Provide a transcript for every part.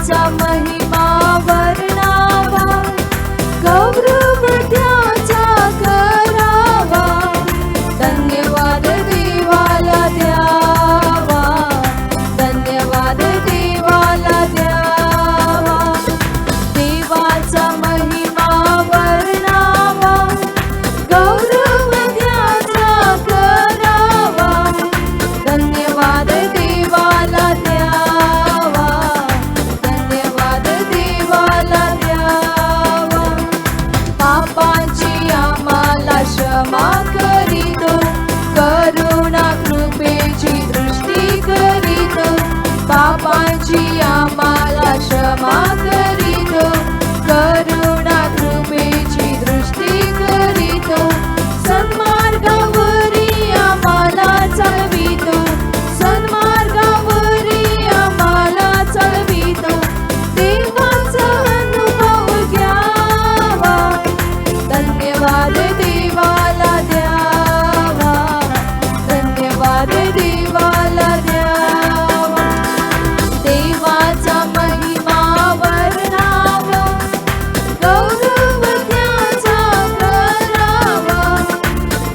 देवाचा महिमा वर्णावा, गौरव त्याचा करावा, धन्यवाद देवाला द्यावा, धन्यवाद देवाला द्यावा. देवाचा महिमा वर्णावा, गौरव त्याचा करावा, धन्यवाद देवाला द्यावा, धन्यवाद देवाला द्यावा. पापांची आम्हाला क्षमा करीतो, करुणा कृपेची दृष्टी करीतो. पापांची आम्हाला क्षमा करीतो, करुणा कृपेची दृष्टी करीतो. सन्मार्गावरी आम्हाला चालवितो, सन्मार्गावरी आम्हाला चालवितो. देवाचा अनुभव घ्यावा, धन्यवाद देवाला द्यावा, धन्यवाद देवाला द्यावा. देवाचा महिमा वर्णावा, गौरव त्याचा करावा,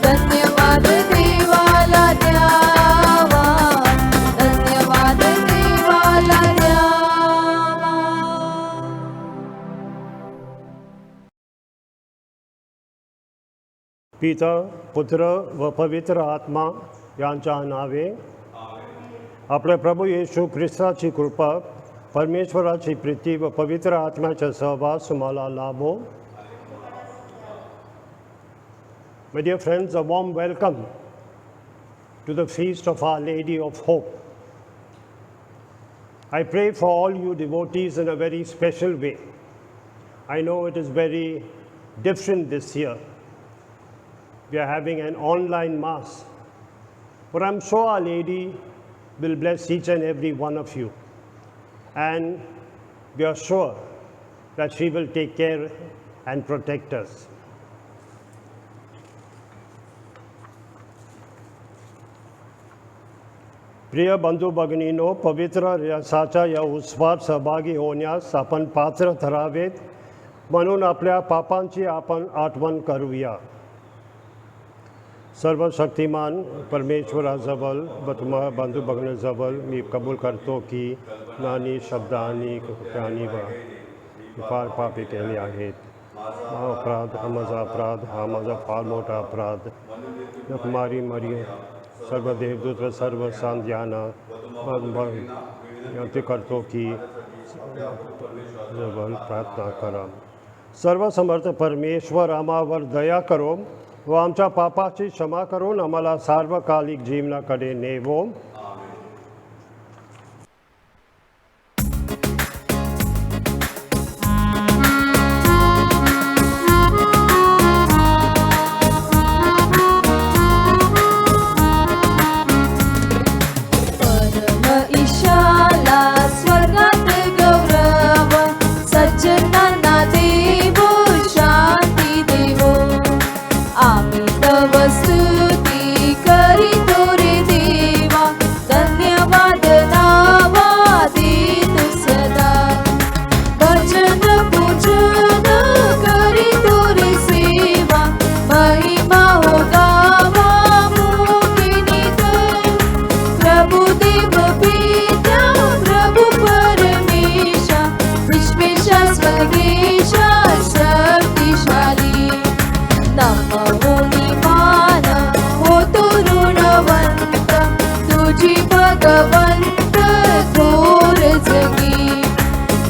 धन्यवाद देवाला द्यावा, धन्यवाद देवाला द्यावा. पिता, पुत्र व पवित्र आत्मा यांच्या नावे. आपल्या प्रभू येशू ख्रिस्ताची कृपा, परमेश्वराची प्रीती व पवित्र आत्म्याचा सहवास तुम्हाला लाभो. My dear friends, a warm welcome to the feast of Our Lady of Hope. I pray for all you devotees in a very special way. I know it is very different this year. We are having an online mass, but I'm sure Our Lady will bless each and every one of you. And we are sure that she will take care and protect us. प्रिय बंधू भगिनींनो, पवित्र रसाच्या या उत्सवात सहभागी होण्यास आपण पात्र ठरावेत, म्हणून आपल्या पापांची आपण आठवण करूया. सर्वशक्तिमान परमेश्वराजवळ व तुम्हा बंधू भगिनींजवळ मी कबूल करतो की नानी शब्दांनी कृत्यानी व फार पापे केले आहेत. हा अपराध, हा माझा अपराध, हा माझा फार मोठा अपराध. कुमारी मरी सर्व देवदूत व सर्व संत यांना विनंती करतो की जवळ प्रार्थना करा. सर्वसमर्थ परमेश्वर आम्हावर दया करो व आमच्या पापाची क्षमा करून आम्हाला सार्वकालिक जीवनाकडे नेवो.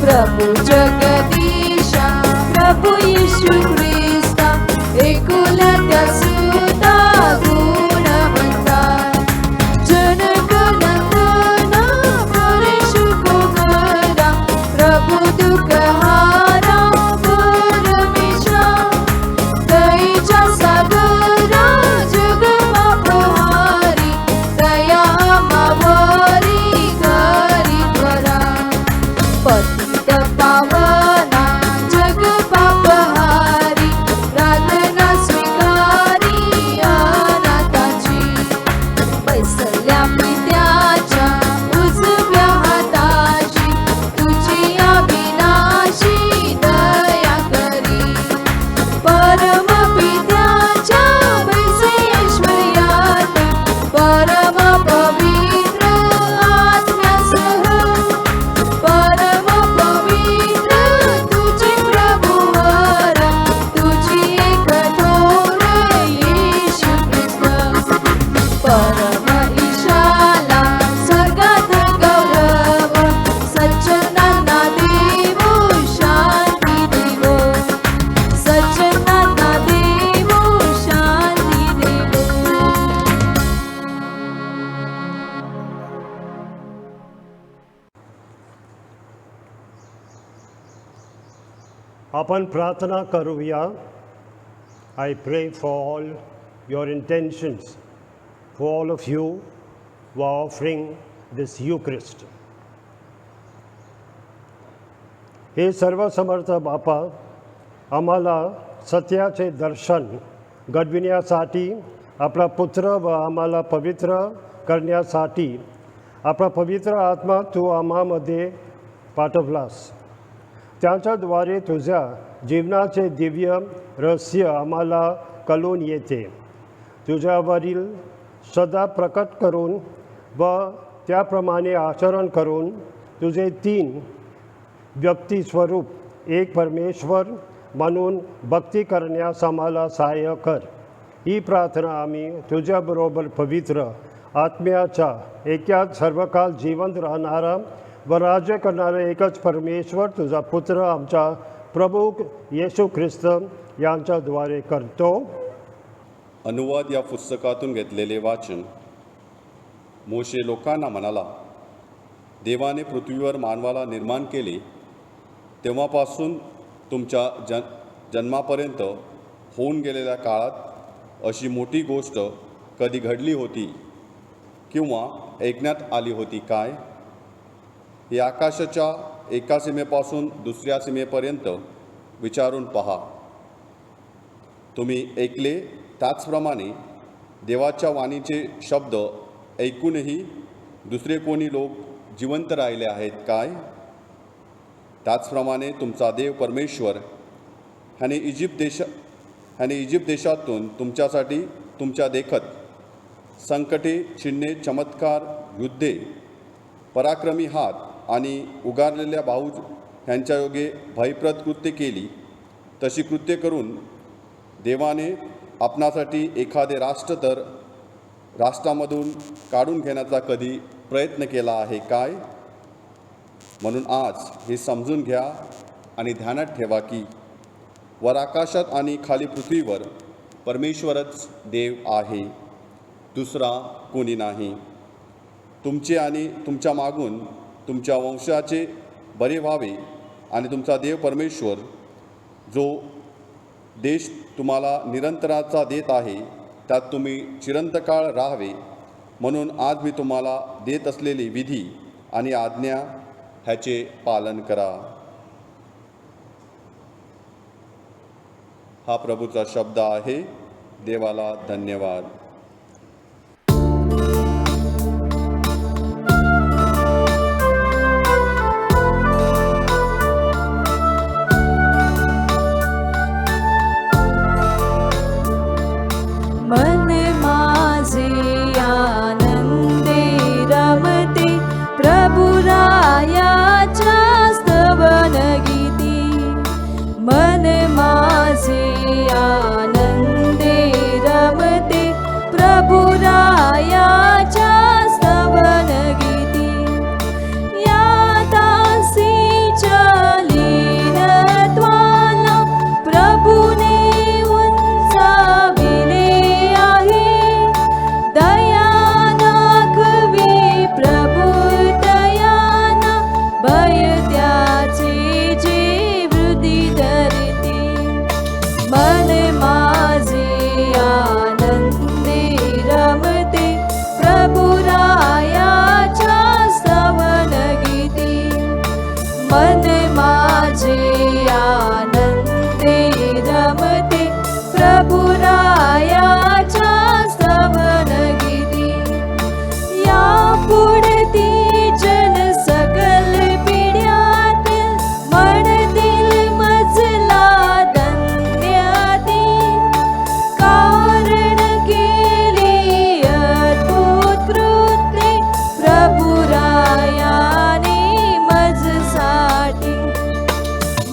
प्रभु जगदीशा, प्रभु येशू ख्रिस्ता, एकुलता सुता गुणवंता. जनगणना परेशु कुमारा, प्रभु दुःखहारा परमेशा. दयेच्या सागरा जगमा प्रहारी, दया आम्हावरी घरी करा. पतित पावना आपण प्रार्थना करूया. I pray for all your intentions, for all of you who are offering this Eucharist. हे सर्वसमर्थ बापा, आम्हाला सत्याचे दर्शन घडविण्यासाठी आपला पुत्र व आम्हाला पवित्र करण्यासाठी आपला पवित्र आत्मा तू आम्हामध्ये पाठवलास. त्याच्याद्वारे तुझ्या जीवनाचे दिव्य रहस्य आम्हाला कळून येते. तुझ्यावरील श्रद्धा प्रकट करून व त्याप्रमाणे आचरण करून तुझे तीन व्यक्तिस्वरूप एक परमेश्वर म्हणून भक्ती करण्यास आम्हाला सहाय्य कर. ही प्रार्थना आम्ही तुझ्याबरोबर पवित्र आत्म्याच्या एकाच सर्वकाळ जिवंत राहणारा व राज्य करणारा एकच परमेश्वर तुझा पुत्र आमचा प्रभू येशू ख्रिस्त यांच्याद्वारे करतो. अनुवाद या पुस्तकातून घेतलेले वाचन. मोशे लोकांना म्हणाला, देवाने पृथ्वीवर मानवाला निर्माण केले तेव्हापासून तुमच्या जन्मापर्यंत होऊन गेलेल्या काळात अशी मोठी गोष्ट कधी घडली होती किंवा ऐकण्यात आली होती काय? हे आकाशाच्या एका सीमेपासून दुसऱ्या सीमेपर्यंत विचारून पहा. तुम्ही ऐकले त्याचप्रमाणे देवाच्या वाणीचे शब्द ऐकूनही दुसरे कोणी लोक जिवंत राहिले आहेत काय? त्याचप्रमाणे तुमचा देव परमेश्वर ह्याने इजिप्त देशातून तुमच्यासाठी तुमच्या देखत संकटे, चिन्हे, चमत्कार, युद्धे, पराक्रमी हात आणि उगारलेल्या भाऊ ह्यांच्या योगे भयप्रद कृत्य केली. तशी कृत्य करून देवाने आपणासाठी एखादे राष्ट्र तर राष्ट्रामधून काढून घेण्याचा कधी प्रयत्न केला आहे काय? म्हणून आज हे समजून घ्या आणि ध्यानात ठेवा की वर आकाशात आणि खाली पृथ्वीवर परमेश्वरच देव आहे, दुसरा कोणी नाही. तुमचे आणि तुमच्या मागून तुमच्या वंशाचे बरे व्हावे आणि तुमचा देव परमेश्वर जो देश तुम्हाला निरंतराचा देत आहे त्यात तुम्ही चिरंतकाळ राहावे म्हणून आज मी तुम्हाला देत असलेली विधी आणि आज्ञा ह्याचे पालन करा. हा प्रभूचा शब्द आहे. देवाला धन्यवाद. मन माझे आनंदे रमते प्रभु रायाच्या स्तवन गीती. मन माझे आनंदे रमते प्रभु रायाच्या स्तवन गीती. या दासीच्या लीनत्वाला प्रभुने उंचाविले आहे. दया दाखवी प्रभु दयाना भय त्याचे जे वृद्धी धरते. मन माझे आनंदे रमते प्रभु रायाच्या स्तवन गीती. मन माझे आनंदे रमते प्रभु रायाच्या स्तवन गीती. या पुढती जन सकल पिढ्यातील म्हणतील मजला धन्यती. कारण केली अद्भुत कृत्ये प्रभु रायाने मजसाठी.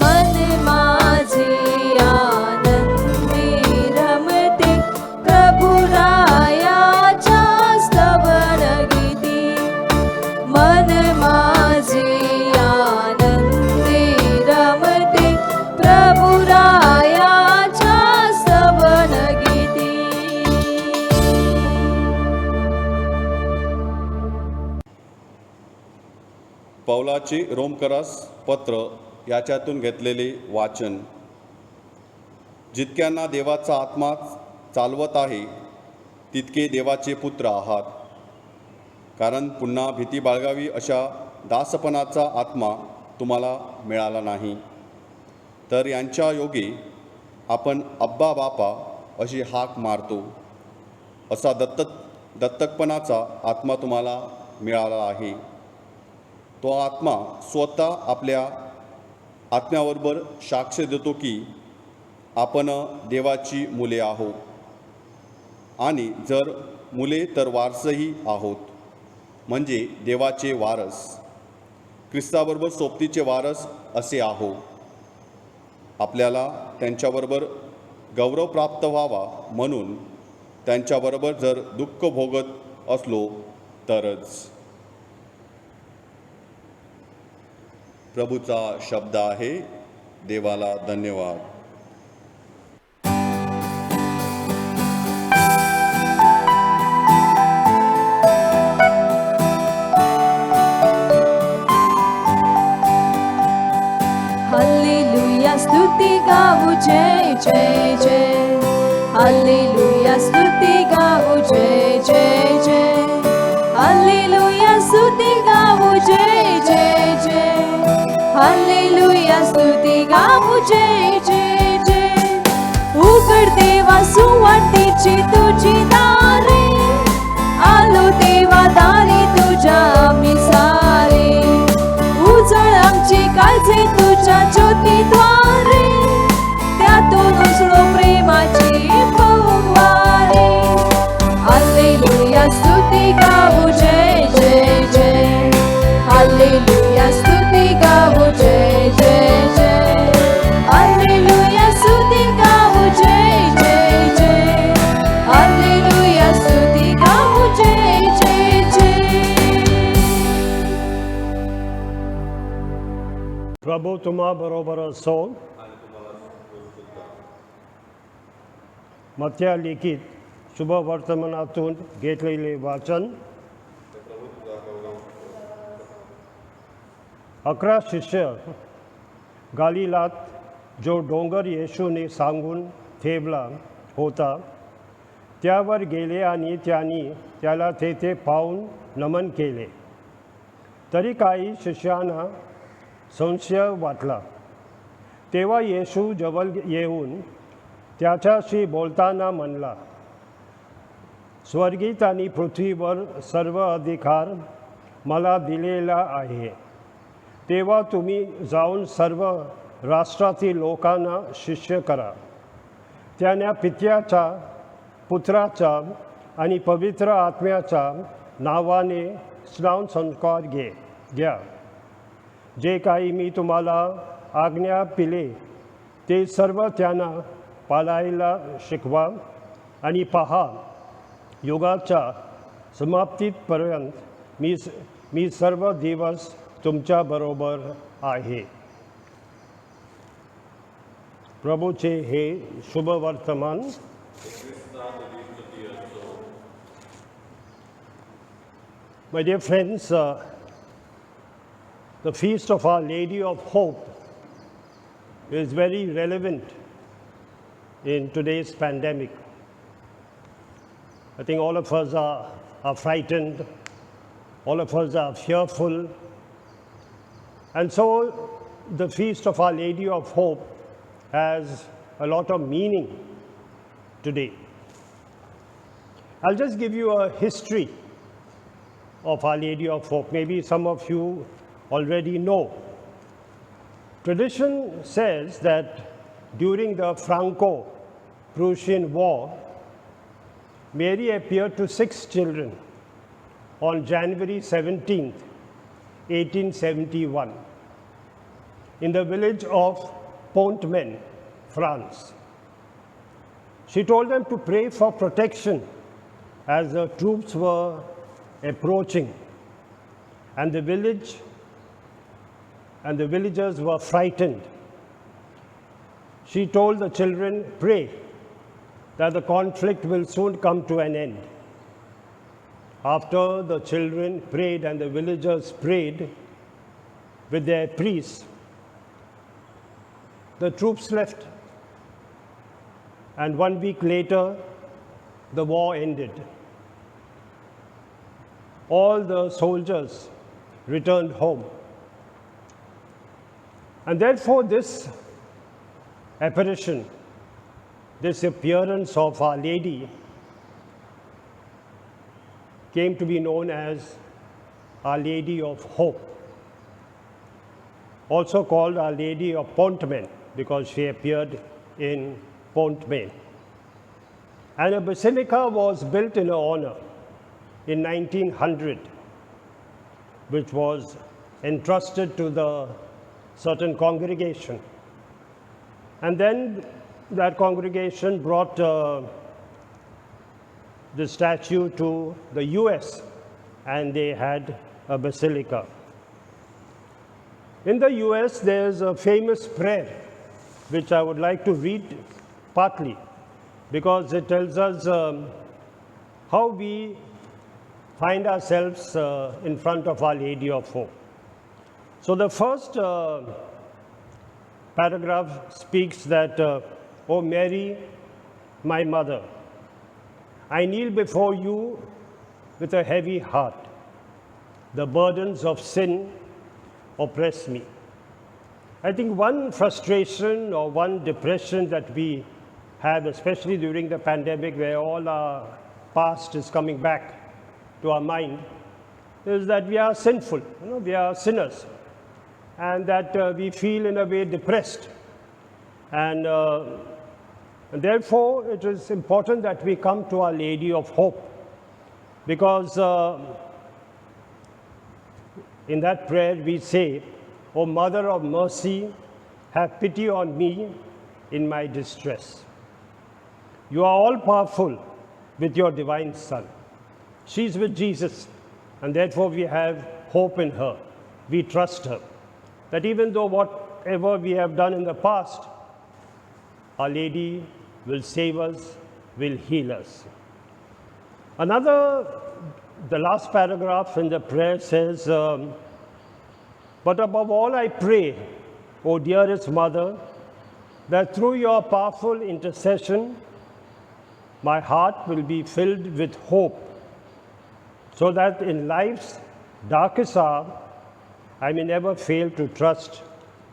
मन माझे आनंदे रमते प्रभु रायाच्या स्तवन गीती. मन माझे आनंदे रमते प्रभु रायाच्या स्तवन गीती. पौलाचे रोमकरास पत्र याच्यातून घेतलेले वाचन. जितक्यांना देवाचा आत्मा चालवत आहे तितके देवाचे पुत्र आहात, कारण पुन्हा भीती बाळगावी अशा दासपणाचा आत्मा तुम्हाला मिळाला नाही, तर यांच्या योगी आपण अब्बा बापा अशी हाक मारतो. असा दत्तकपणाचा आत्मा तुम्हाला मिळाला आहे. तो आत्मा स्वतः आपल्या आत्म्याबरोबर साक्ष देतो की आपण देवाची मुले आहोत, आणि जर मुले तर वारसही आहोत, म्हणजे देवाचे वारस, ख्रिस्ताबरोबर सोबतीचे वारस असे आहो. आपल्याला त्यांच्याबरोबर गौरव प्राप्त व्हावा म्हणून त्यांच्याबरोबर जर दुःख भोगत असलो तरच. प्रभूचा शब्द आहे. देवाला धन्यवाद. हालेलुया स्तुती गाऊ जय जय जय. हालेलुया स्तुती गाऊ जय जय जय. हालेलुया स्तुती गाऊ जय जय जय. हालेलुया स्तुती गाऊ जय जय जय. उघड देवा सुवाटेची तुझी दारे, आलो देवा दारी तुझ्या आम्ही सारे. उजळ आमची काळजी तुझ्या ज्योतीद्वारे, त्यातून उसळो प्रेमाची फवारे. हालेलुया स्तुती गाऊ जय जय जय. हालेलुया स्तुती गाऊ जय जय जय. हालेलुया स्तुती गाऊ जय जय जय. हालेलुया स्तुती गाऊ जय जय जय. प्रभू तुम्हा बरोबर असो. मत्या लिखित शुभ वर्तमानातून घेतलेले वाचन. 11 शिष्य गालिलात जो डोंगर येशूने सांगून ठेवला होता त्यावर गेले आणि त्यांनी त्याला तेथे पाहून नमन केले. तरी काही शिष्यांना संशय वाटला. तेव्हा येशू जवळ येऊन त्याच्याशी बोलताना म्हणला, स्वर्गीत आणि पृथ्वीवर सर्व अधिकार मला दिलेला आहे. तेव्हा तुम्ही जाऊन सर्व राष्ट्रातील लोकांना शिष्य करा. त्यांना पित्याच्या, पुत्राच्या आणि पवित्र आत्म्याच्या नावाने स्नान संस्कार घ्या. जे काही मी तुम्हाला आज्ञा दिले ते सर्व त्यांना पाळायला शिकवा. आणि पहा, युगाच्या समाप्तीपर्यंत मी सर्व दिवस तुमच्या बरोबर आहे. प्रभूचे हे शुभ वर्तमान. My dear friends, the feast of Our Lady of Hope is very relevant in today's pandemic. I think all of us are frightened, all of us are fearful, and so the feast of Our Lady of Hope has a lot of meaning today. I'll just give you a history of Our Lady of Hope. Maybe some of you already know. Tradition says that during the Franco-Prussian War, Mary appeared to 6 children on January 17th, 1871, in the village of Pontmain, France. She told them to pray for protection as the troops were approaching, and the village and the villagers were frightened. She told the children, pray that the conflict will soon come to an end. After the children prayed and the villagers prayed with their priests, the troops left. And 1 week later, the war ended. All the soldiers returned home. And therefore, this apparition, this appearance of Our Lady, came to be known as Our Lady of Hope, also called Our Lady of Pontmain, because she appeared in Pontmain. And a basilica was built in her honor in 1900, which was entrusted to the certain congregation. And then that congregation brought the statue to the US, and they had a basilica. In the US, there's a famous prayer, which I would like to read partly, because it tells us how we find ourselves in front of Our Lady of Hope. So the first paragraph speaks that, "O Mary, my mother, I kneel before you with a heavy heart. The burdens of sin oppress me." I think one frustration or one depression that we have, especially during the pandemic, where all our past is coming back to our mind, is that we are sinful, we are sinners, and that we feel in a way depressed. And therefore, it is important that we come to Our Lady of Hope, because in that prayer we say, "O Mother of Mercy, have pity on me in my distress. You are all powerful with your divine Son." She is with Jesus, and therefore we have hope in her. We trust her, that even though whatever we have done in the past, Our Lady will save us, will heal us. The last paragraph in the prayer says, "But above all I pray, O dearest Mother, that through your powerful intercession, my heart will be filled with hope, so that in life's darkest hour, I may never fail to trust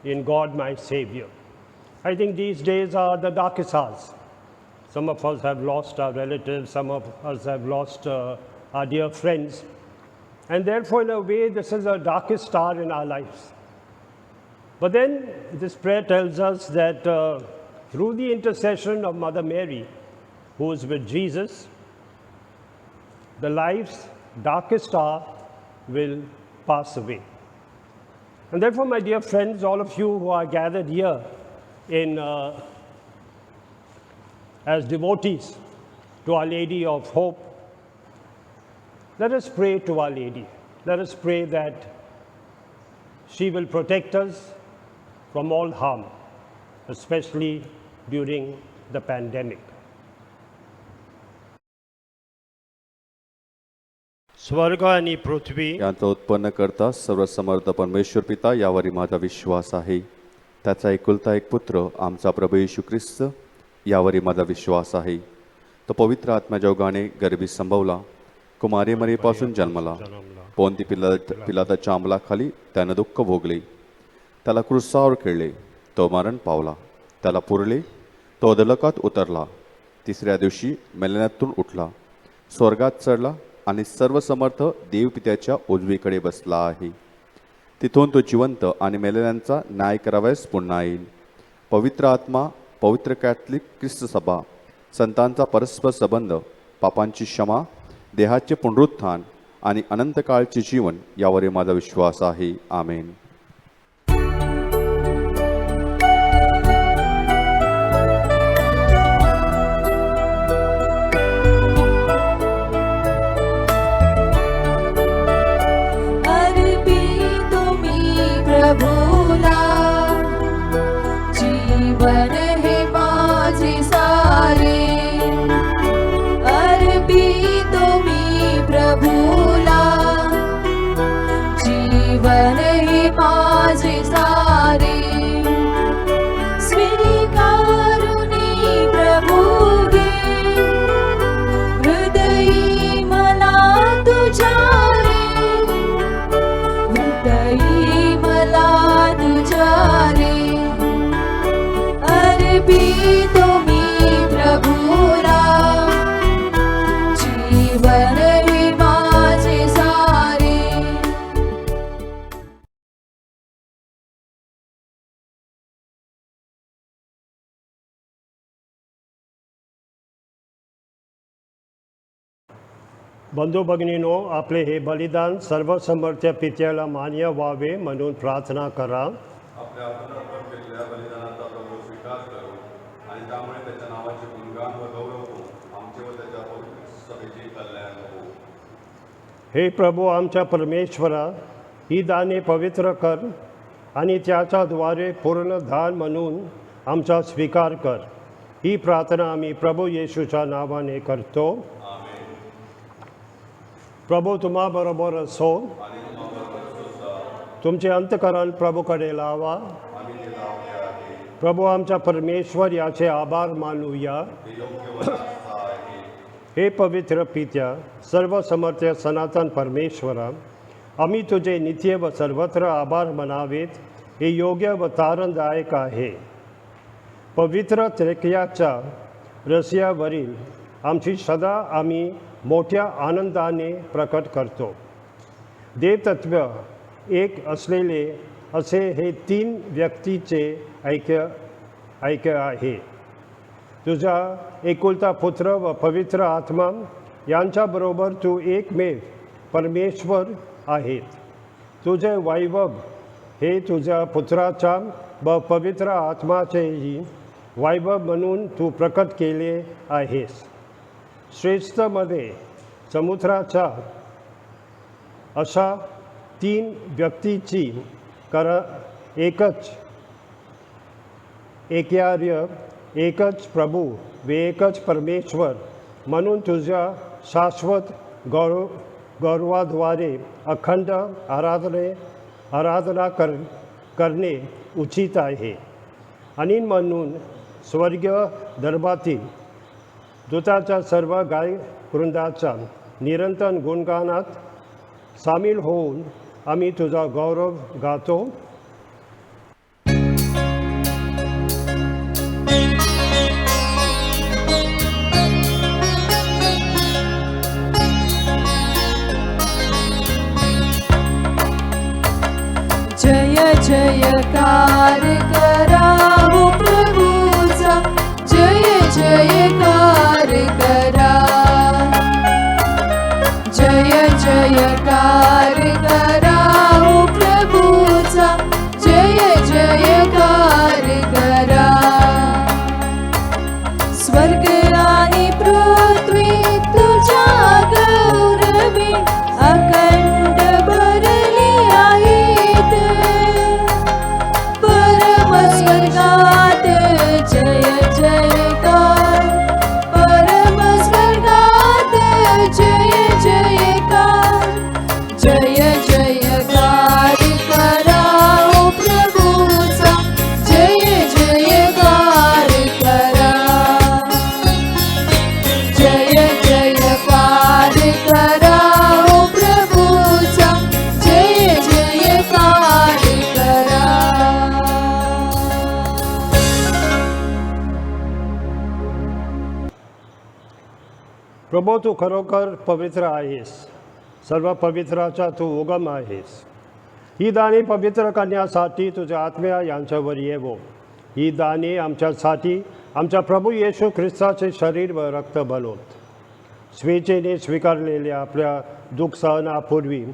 in God my Savior." I think these days are the darkest hours. Some of us have lost our relatives, some of us have lost our dear friends. And therefore, in a way, this is the darkest hour in our lives. But then this prayer tells us that through the intercession of Mother Mary, who is with Jesus, the life's darkest hour will pass away. And therefore, my dear friends, all of you who are gathered here as devotees to Our Lady of Hope, let us pray to Our Lady. Let us pray that she will protect us from all harm, especially during the pandemic. स्वर्ग आणि पृथ्वी यांचा उत्पन्न करता सर्वसमर्थ परमेश्वर पिता, यावरी माझा विश्वास आहे. त्याचा एकुलता एक पुत्र आमचा प्रभू येशू ख्रिस्त, यावरी माझा विश्वास आहे. तो पवित्र आत्म्याच्या ओघाने गर्भी संभवला, कुमारी मरीपासून जन्मला, पोंती पिलाताच्या अंमलाखाली त्यानं दुःख भोगले, त्याला क्रूसावर खेळले, तो मरण पावला, त्याला पुरले, तो अधोलोकात उतरला, तिसऱ्या दिवशी मेल्यातून उठला, स्वर्गात चढला आणि सर्वसमर्थ देवपित्याच्या उजवीकडे बसला आहे. तिथून तो जिवंत आणि मेलेल्यांचा न्याय करावयास पुन्हा येईल. पवित्र आत्मा, पवित्र कॅथलिक ख्रिस्त सभा, संतांचा परस्पर संबंध, पापांची क्षमा, देहाचे पुनरुत्थान आणि अनंत काळचे जीवन, यावर माझा विश्वास आहे. आमेन. प्रभुला जीवन है माझे सारे, अर्पितो मी प्रभुला जीवन है बंधू भगिनीनो, आपले हे बलिदान सर्वसमर्थ्य पित्याला मान्य व्हावे म्हणून प्रार्थना करा. आपल्या आपण अर्पण केलेल्या बलिदानाचा प्रभू स्वीकार करू आणि त्यामुळे त्याच्या नावाचे गुणगान व गौरव होऊ. आमचे व त्याच्या पवित्र सभेचे कल्याण होऊ. हे प्रभू आमच्या परमेश्वरा, ही दाने पवित्र कर आणि त्याच्याद्वारे पूर्ण दान म्हणून आमचा स्वीकार कर. ही प्रार्थना आम्ही प्रभू येशूच्या नावाने करतो. प्रभू तुम्हाबरोबर असो. तुमचे अंतकरण प्रभूकडे लावा. प्रभू आमच्या परमेश्वर याचे आभार मानूया. हे पवित्र पित्या, सर्वसमर्थ सनातन परमेश्वरा, आम्ही तुझे नित्य व सर्वत्र आभार मानावेत हे योग्य व तारणदायक आहे. पवित्र त्रेक्याच्या रस्त्यावरील आमची सदा आम्ही मोठ्या आनंदाने प्रकट करतो. देवतत्व एक असलेले असे हे तीन व्यक्तीचे ऐक्य आहे. तुझा एकुलता पुत्र व पवित्र आत्मा यांच्याबरोबर तू एकमेव परमेश्वर आहेत. तुझे वैभव हे तुझ्या पुत्राच्या व पवित्र आत्माचेही वैभव म्हणून तू प्रकट केले आहेस. श्रेष्ठमध्ये समुद्राच्या अशा तीन व्यक्तीची एकार्य, एकच प्रभू व एकच परमेश्वर म्हणून तुझ्या शाश्वत गौरवाद्वारे अखंड आराधना करणे उचित आहे. आणि म्हणून स्वर्गीय दरबारातील दूताच्या सर्व गायकवृंदाच्या निरंतर गुणगानात सामील होऊन आम्ही तुझा गौरव गातो. जय जयकार करा हो प्रभूचा, जय जयकार करा. जय जयकार करा हो प्रभूचा, जय जयकार करा. स्वर्ग आणि पृथ्वी तुझ्या गौरवी अखंड भरली आहेत. परमस्वर्गात जय जयकार, परमस्वर्गात जय जयकार. जय जयकार करा हो प्रभूचा, जय जयकार करा. जय जयकार करा हो प्रभूचा, जय जयकार करा. प्रभू तू खरोखर पवित्र आहेस. सर्व पवित्राचा तू उगम आहेस. ही दाने पवित्र करण्यासाठी तुझ्या आत्म्या यांच्यावर येवो. ही दाने आमच्यासाठी आमच्या प्रभू येशू ख्रिस्ताचे शरीर व रक्त बनवत. स्वेच्छेने स्वीकारलेल्या आपल्या दुःख सहनापूर्वी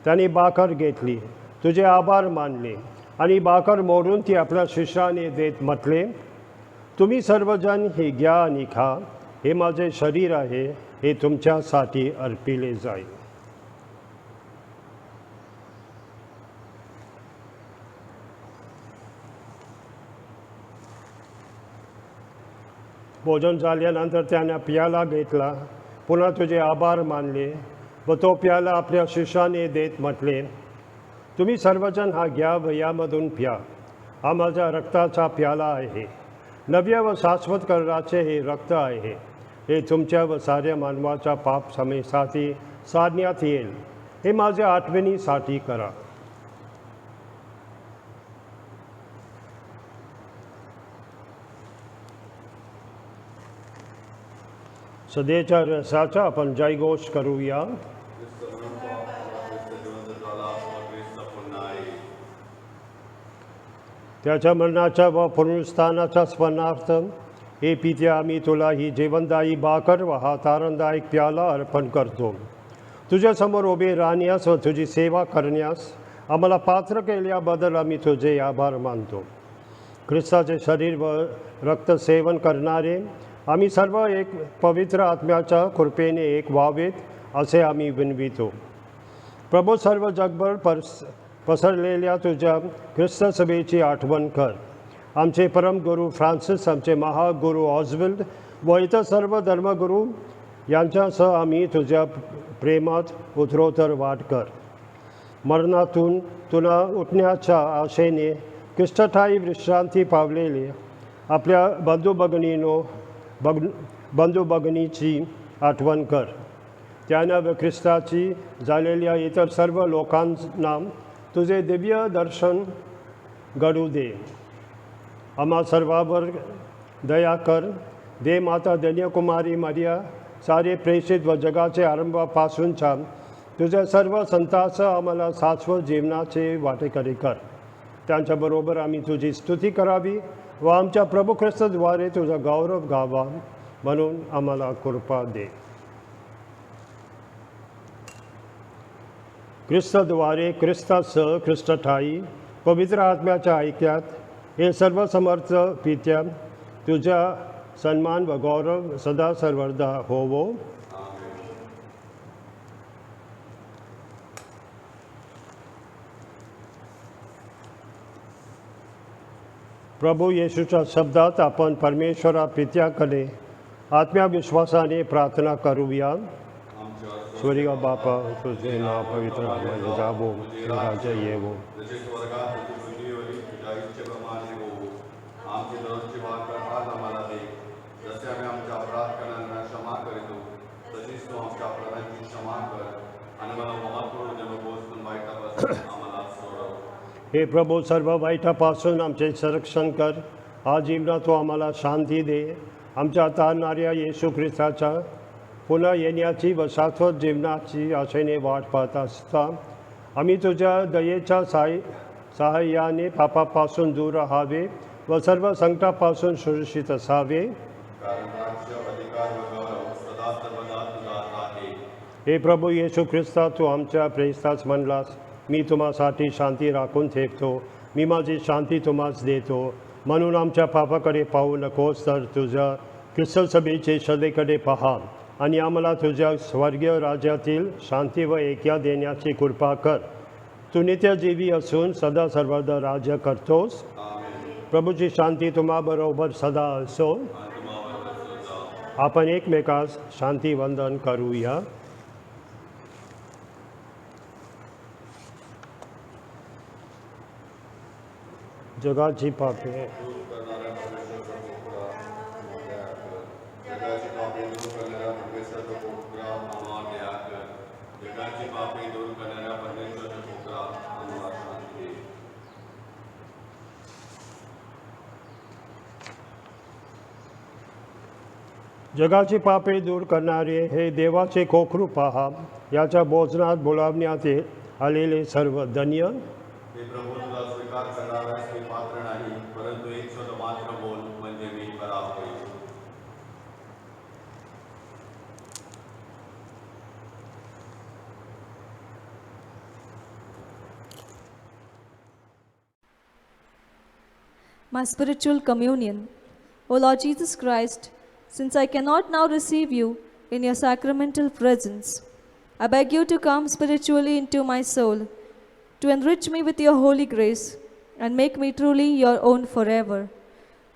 त्यांनी बाकर घेतली, तुझे आभार मानले आणि बाकर मोडून ती आपल्या शिष्याने देत म्हटले, तुम्ही सर्वजण हे घ्या आणि खा. हे माझे शरीर आहे, हे तुमच्यासाठी अर्पिले जाईल. भोजन झाल्यानंतर त्याने प्याला घेतला, पुन्हा तुझे आभार मानले व तो प्याला आपल्या शिष्याने देत म्हटले, तुम्ही सर्वजण हा घ्या व यामधून प्या. हा माझ्या रक्ताचा प्याला आहे. नव्य व शाश्वत कराराचे हे रक्त आहे. हे तुमच्या व साऱ्या मानवाच्या पाप क्षमेसाठी साधण्यात येईल. हे माझ्या आठवणीसाठी करा. सध्याच्या रसाचा आपण जयघोष करूया. त्याच्या मरणाच्या व पुनरुत्थानाच्या स्मरणार्थ हे पित्या, आम्ही तुला ही जीवनदायी बाकर व हा तारणदायक प्याला अर्पण करतो. तुझ्यासमोर उभे राहण्यास व तुझी सेवा करण्यास आम्हाला पात्र केल्याबद्दल आम्ही तुझे आभार मानतो. ख्रिस्ताचे शरीर व रक्त सेवन करणारे आम्ही सर्व एक पवित्र आत्म्याच्या कृपेने एक व्हावेत असे आम्ही विनवितो. प्रभू, सर्व जगभर पसरलेल्या तुझ्या ख्रिस्त सभेची आठवण कर. आमचे परमगुरू फ्रान्सिस, आमचे महागुरू ऑझविल्ड व इतर सर्व धर्मगुरू यांच्यासह आम्ही तुझ्या प्रेमात उत्तरोत्तर वाढ कर. मरणातून तुला उठण्याच्या आशेने कष्टठायी विश्रांती पावलेले आपल्या बंधू भगिनीची आठवण कर. त्यांना व ख्रिस्ताची झालेल्या इतर सर्व लोकांना तुझे दिव्य दर्शन घडू दे. आम्हा सर्वांवर दया कर. दे माता धन्यकुमारी मरिया, सारे प्रेषित व जगाचे आरंभापासूनच्या तुझ्या सर्व संतांसह आम्हाला शाश्वत जीवनाचे वाटेकरी कर. त्यांच्याबरोबर आम्ही तुझी स्तुती करावी व आमच्या प्रभू ख्रिस्ताद्वारे तुझा गौरव गावा म्हणून आम्हाला कृपा दे. ख्रिस्ताद्वारे, ख्रिस्तासह, ख्रिस्ताठायी पवित्र आत्म्याच्या ऐक्यात हे सर्व समर्थ पित्या तुझ्या सन्मान व गौरव सदा सर्वदा होवो. प्रभू येशूच्या शब्दात आपण परमेश्वरा पित्याकडे आत्म्याविश्वासाने प्रार्थना करूया. स्वर्गीय बापा, तुझे नाव पवित्र जावो, राज्य येवो. जसे स्वर्गात पृथ्वीवरील तुझ्या इच्छेप्रमाणे होवो. आमची दररोजची भाकर आज आम्हाला दे. जसे आम्ही आमच्या अपराध करणाऱ्यांना क्षमा करीतो, तशीच तू आमच्या अपराधांची क्षमा कर. आणि मला मोहात पडू दे नकोस, पण वाईटापासून आम्हाला सोडव. हे प्रभू, सर्व वाईटापासून आमचे संरक्षण कर. हा जीवनात तू आम्हाला शांती दे. आमच्या तारणाऱ्या येशू ख्रिस्ताच्या पुन्हा येण्याची व शाश्वत जीवनाची आशेने वाट पाहत असता आम्ही तुझ्या दयेच्या सहाय्याने पापापासून दूर राहावे व सर्व संकटापासून सुरक्षित असावे. कारण राज्य, अधिकार व गौरव सदा सर्वदा तुझा आहे. हे प्रभू येशू ख्रिस्ता, तू आमच्या प्रेरितास म्हणलास, मी तुम्हासाठी शांती राखून ठेवतो, मी माझी शांती तुम्हास देतो. म्हणून आमच्या पापाकडे पाहू नकोस, तर तुझ्या ख्रिस्त सभेचे सदैकडे पहा आणि आम्हाला तुझ्या स्वर्गीय राज्यातील शांती व ऐक्य देण्याची कृपा कर. तू नित्यजीवी असून सदा सर्वदा राज्य करतोस. प्रभूची शांती तुम्हाबरोबर सदा असो. आपण एकमेकास शांती वंदन करूया. जगाची पापे जगाची पापे दूर करणाऱ्या परमेश्वराचा पोकरा आम्हाला दया कर. जगाची पापे दूर करणाऱ्या परमेश्वराचा पोकरा आम्हाला शांती दे. जगाची पापे दूर करणारे हे देवाचे कोकरू पहा. याच्या भोजनात बोलावण्यात आलेले सर्व धन्य. हे प्रभू, तुझा स्वीकार करणाऱ्यास मी पात्र नाही, परंतु एक शब्द मात्र बोल, म्हणजे मी बरा होईल. My spiritual communion. O Lord Jesus Christ, since I cannot now receive you in your sacramental presence, I beg you to come spiritually into my soul, to enrich me with your holy grace and make me truly your own forever.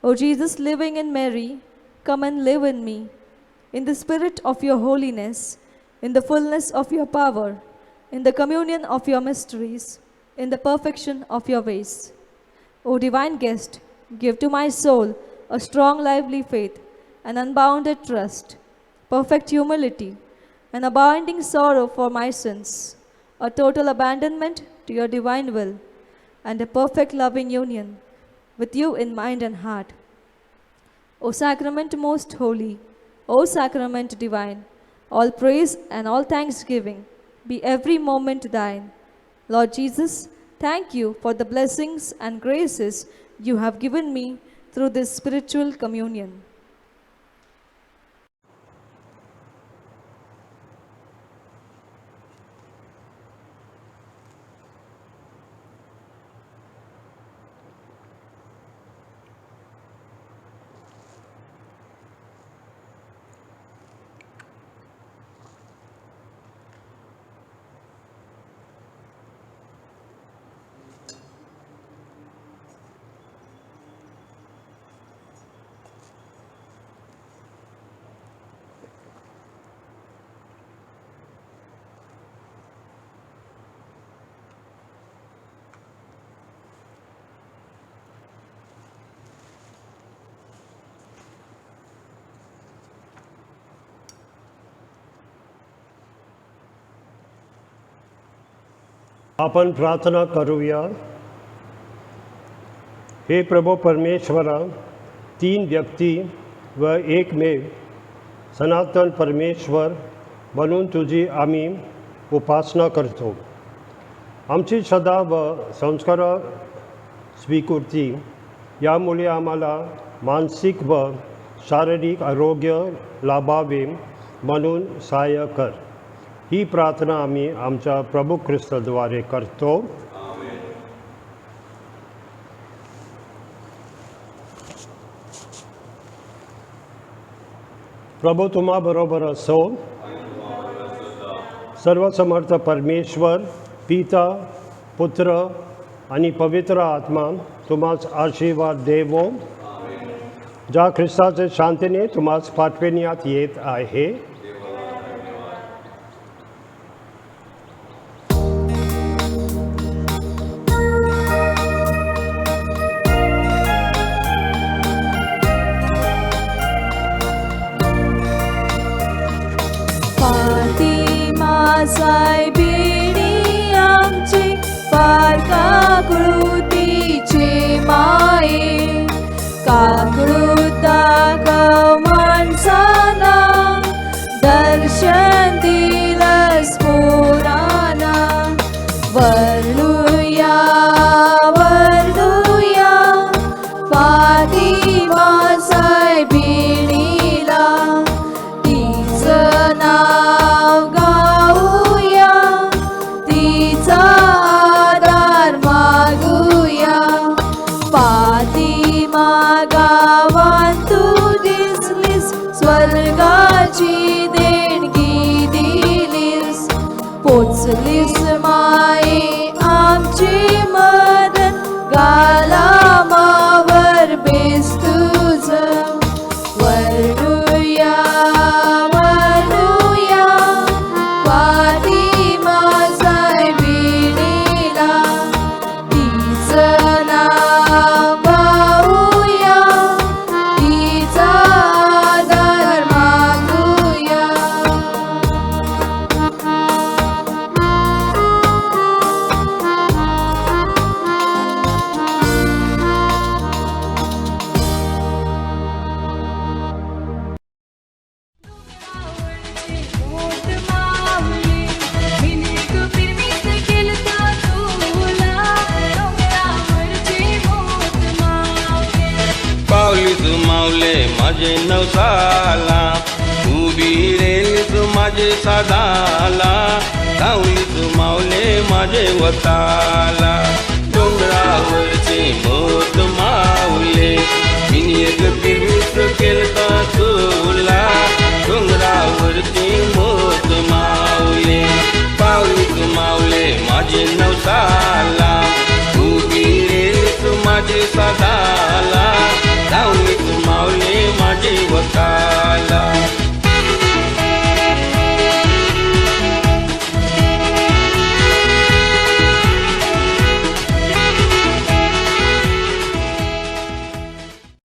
O Jesus, living in Mary, come and live in me, in the spirit of your holiness, in the fullness of your power, in the communion of your mysteries, in the perfection of your ways. O divine guest, give to my soul a strong, lively faith, an unbounded trust, perfect humility, an abounding sorrow for my sins, a total abandonment to your divine will, and a perfect loving union with you in mind and heart. O sacrament most holy, O sacrament divine, all praise and all thanksgiving be every moment thine. Lord Jesus, thank you for the blessings and graces you have given me through this spiritual communion. आपण प्रार्थना करूया. हे प्रभू परमेश्वरा, तीन व्यक्ती व एकमेव सनातन परमेश्वर म्हणून तुझी आम्ही उपासना करतो. आमची श्रद्धा व संस्कार स्वीकृती यामुळे आम्हाला मानसिक व शारीरिक आरोग्य लाभावे म्हणून सहाय्य कर. ही प्रार्थना आम्ही आमच्या प्रभू ख्रिस्ताद्वारे करतो. प्रभू तुम्हा बरोबर असो. सर्वसमर्थ परमेश्वर पिता पुत्र आणि पवित्र आत्मा तुम्हास आशीर्वाद देवो. ज्या ख्रिस्ताचे शांतीने तुम्हास पाठविण्यात येत आहे. सायबिणी आमचे फार काकृतीचे माये, काकृता ग माणसाला दर्शन दिलंस पुराणा. वर्णूया वर्णूया फातिमा सायबिणीला, तिचं नाव गाऊया, तिचा आधार मागूया. फातिमा गावात तू दिसलीस, स्वर्गाची देणगी दिलीस. पोचलीस माये आमची मदत, गालामावर बेस तुझं. वर्णूया वर्णूया फातिमा सायबिणीला, तिचं नाव गाऊया, तिचा आधार मागूया. पावलीच मावले माझे नवसाला, उभी रेलीच माझे साधाला. सावलीच मावले माझे वताला, डोंगरावरचे मोत मावले